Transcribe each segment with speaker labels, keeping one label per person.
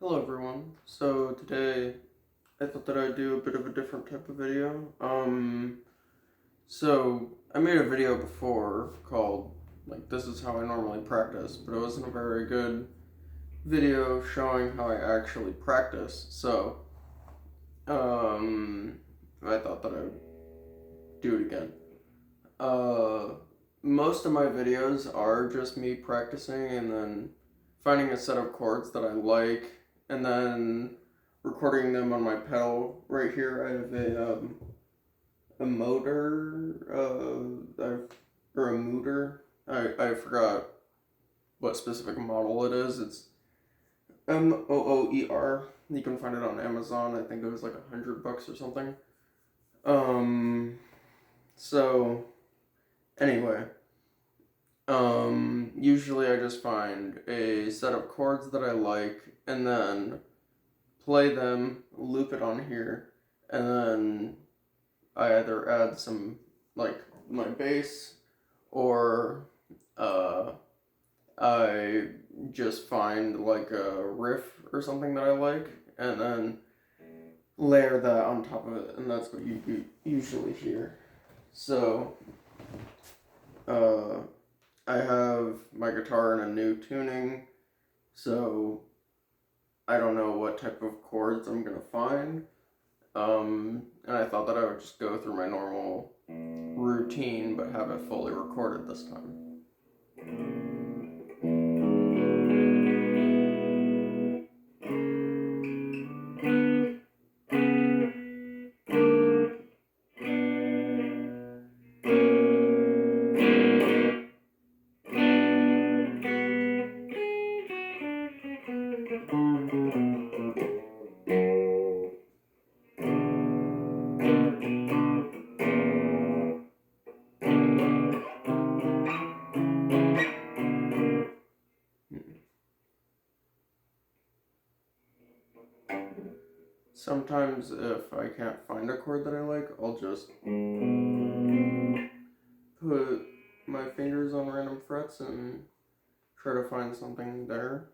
Speaker 1: Hello everyone. So today I thought that I'd do a bit of a different type of video. So I made a video before called this is how I normally practice, but it wasn't a very good video showing how I actually practice. So I thought that I'd do it again. Most of my videos are just me practicing and then finding a set of chords that I like and then recording them on my pedal. Right here I have a motor, or a mooter. I forgot what specific model it is. It's Mooer. You can find it on Amazon. I think it was like $100 or something. So anyway, usually I just find a set of chords that I like and then play them, loop it on here, and then I either add some, like, my bass, or, I just find, like, a riff or something that I like, and then layer that on top of it, and that's what you usually hear. So, I have my guitar in a new tuning, so I don't know what type of chords I'm gonna find. And I thought that I would just go through my normal routine, but have it fully recorded this time. Sometimes if I can't find a chord that I like, I'll just put my fingers on random frets and try to find something there.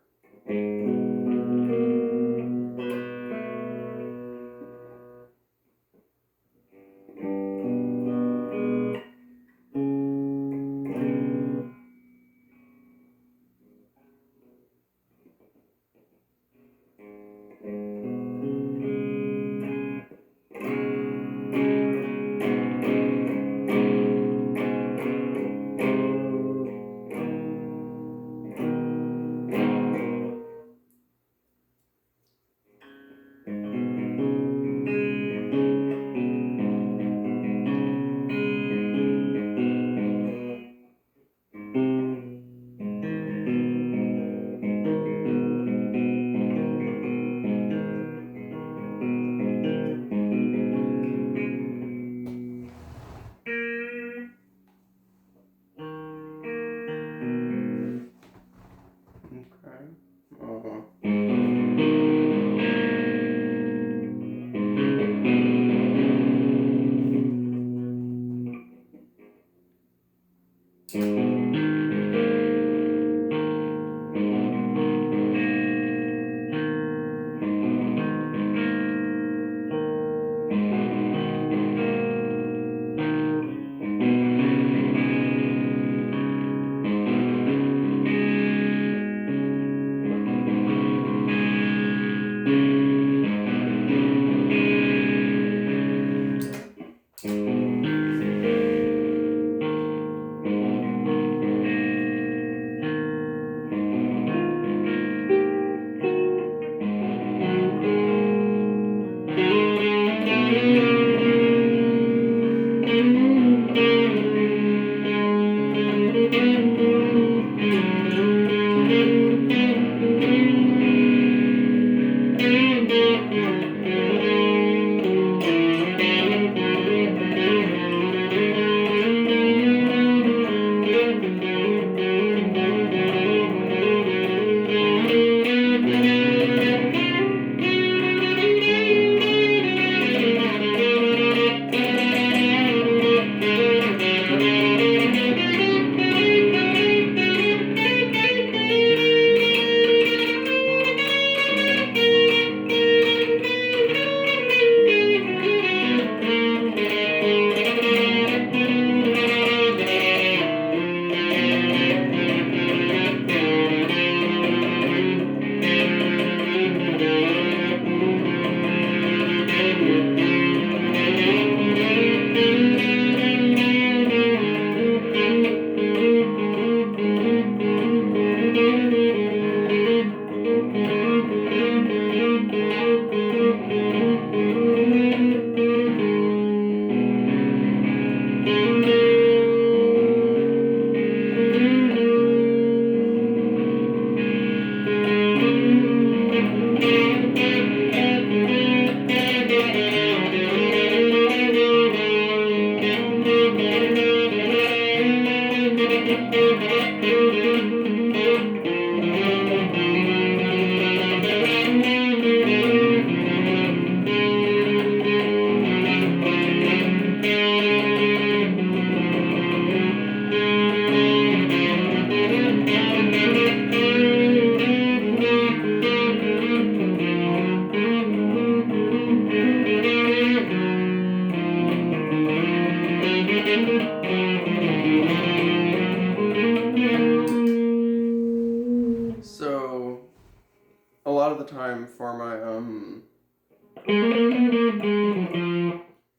Speaker 1: lot of the time for my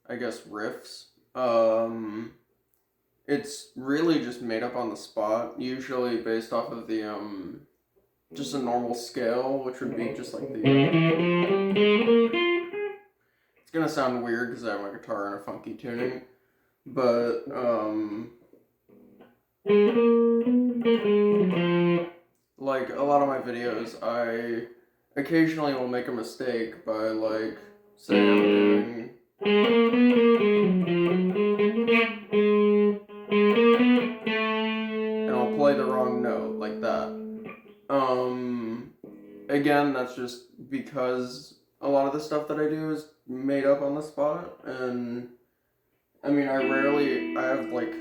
Speaker 1: I guess riffs, it's really just made up on the spot, usually based off of the just a normal scale, which would be just like the. It's gonna sound weird because I have my guitar in a funky tuning, but like a lot of my videos, I occasionally will make a mistake by like say I'm doing. And I'll play the wrong note like that. Again, that's just because a lot of the stuff that I do is made up on the spot, and I mean, I have like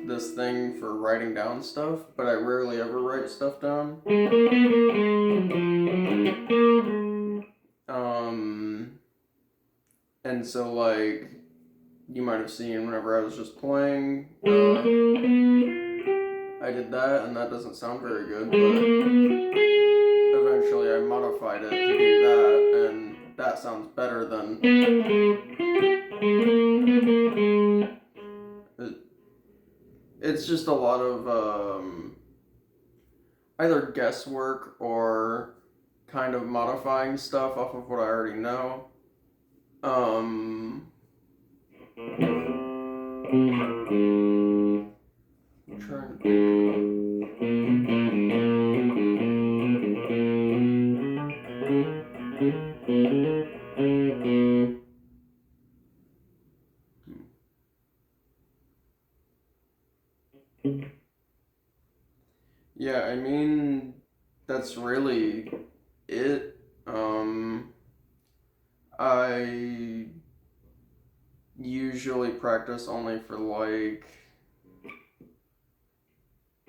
Speaker 1: this thing for writing down stuff, but I rarely ever write stuff down. And so like, you might have seen whenever I was just playing, I did that, and that doesn't sound very good, but eventually I modified it to do that, and that sounds better than. It's just a lot of either guesswork or kind of modifying stuff off of what I already know. Yeah, I mean, that's really it. I usually practice only for like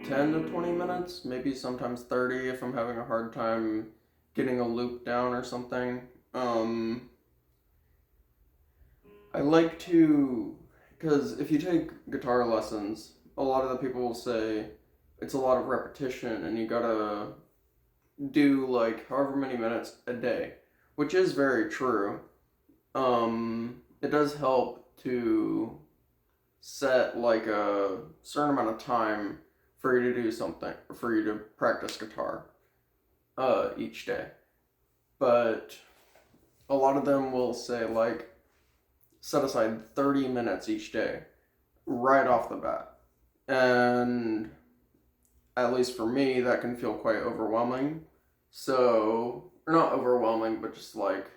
Speaker 1: 10 to 20 minutes, maybe sometimes 30 if I'm having a hard time getting a loop down or something. I like to, because if you take guitar lessons, a lot of the people will say it's a lot of repetition and you gotta do like however many minutes a day, which is very true. It does help to set like a certain amount of time for you to do something, for you to practice guitar each day. But a lot of them will say like set aside 30 minutes each day right off the bat. And at least for me, that can feel quite overwhelming. So, or not overwhelming, but just like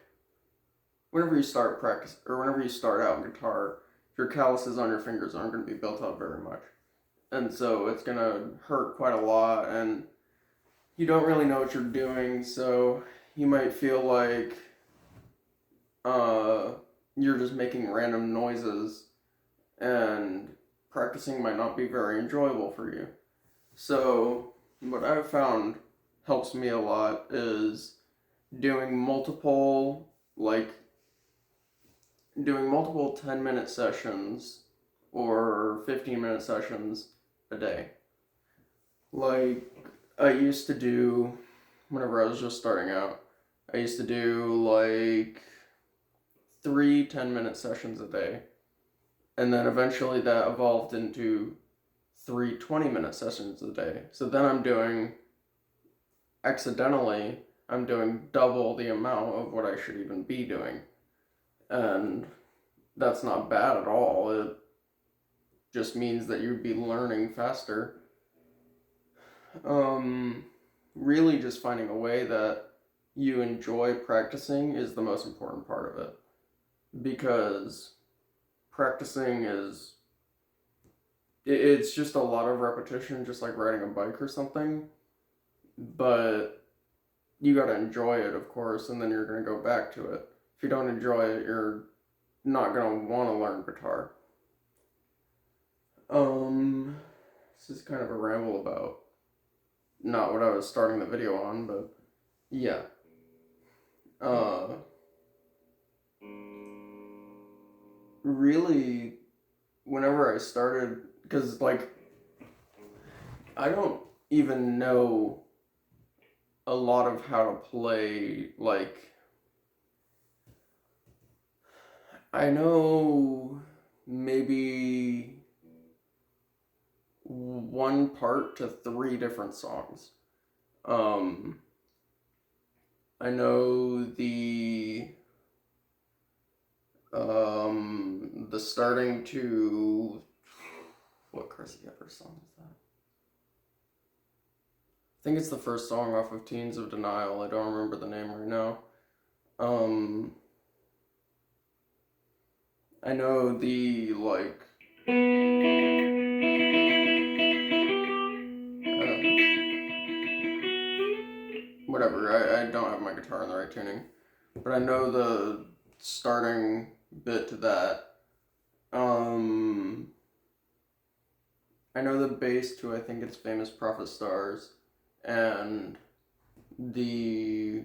Speaker 1: whenever you start practice or whenever you start out in guitar, your calluses on your fingers aren't going to be built up very much. And so it's going to hurt quite a lot, and you don't really know what you're doing, so you might feel like you're just making random noises, and practicing might not be very enjoyable for you. So what I've found helps me a lot is doing multiple 10-minute sessions or 15-minute sessions a day. Like I used to do whenever I was just starting out, I used to do like 3 10-minute sessions a day. And then eventually that evolved into 3 20-minute sessions a day. So then I'm doing double the amount of what I should even be doing. And that's not bad at all. It just means that you'd be learning faster. Really just finding a way that you enjoy practicing is the most important part of it. Because practicing it's just a lot of repetition, just like riding a bike or something. But you gotta enjoy it, of course, and then you're gonna go back to it. If you don't enjoy it, you're not gonna want to learn guitar. This is kind of a ramble about not what I was starting the video on, but yeah. Really, whenever I started, because like I don't even know a lot of how to play, like, I know maybe one part to three different songs. Um, I know the starting to, what Chrissy Evers song is that? I think it's the first song off of Teens of Denial. I don't remember the name right now. Um, I know the, like, whatever. I don't have my guitar in the right tuning, but I know the starting bit to that. I know the bass to I think it's Famous Prophet Stars, and the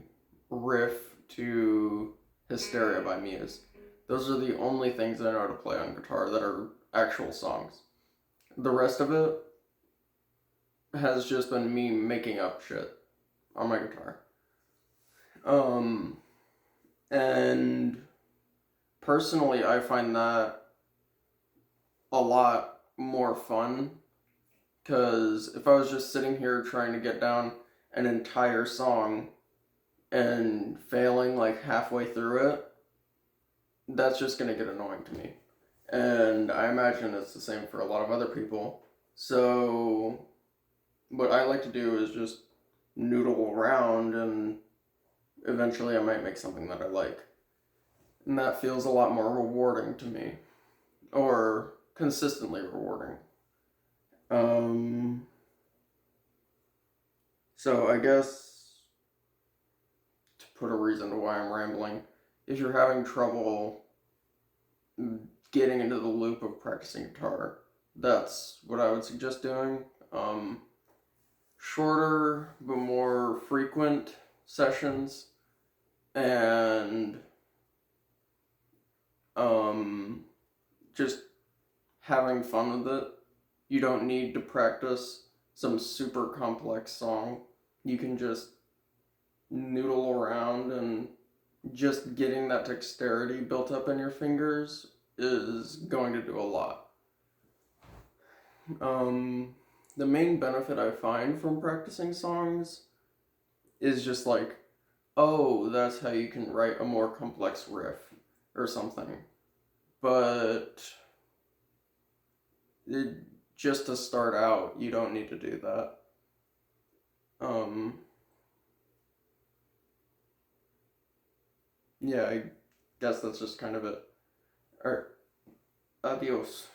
Speaker 1: riff to Hysteria by Muse. Those are the only things I know how to play on guitar that are actual songs. The rest of it has just been me making up shit on my guitar. And personally, I find that a lot more fun because if I was just sitting here trying to get down an entire song and failing like halfway through it, that's just going to get annoying to me. And I imagine it's the same for a lot of other people. So, what I like to do is just noodle around, and eventually I might make something that I like. And that feels a lot more rewarding to me, or consistently rewarding. So I guess to put a reason to why I'm rambling, if you're having trouble getting into the loop of practicing guitar, that's what I would suggest doing. Shorter but more frequent sessions, and just having fun with it. You don't need to practice some super complex song. You can just noodle around, and just getting that dexterity built up in your fingers is going to do a lot. The main benefit I find from practicing songs is just like, oh, that's how you can write a more complex riff or something. But just to start out, you don't need to do that. Yeah, I guess that's just kind of it. Alright, adios.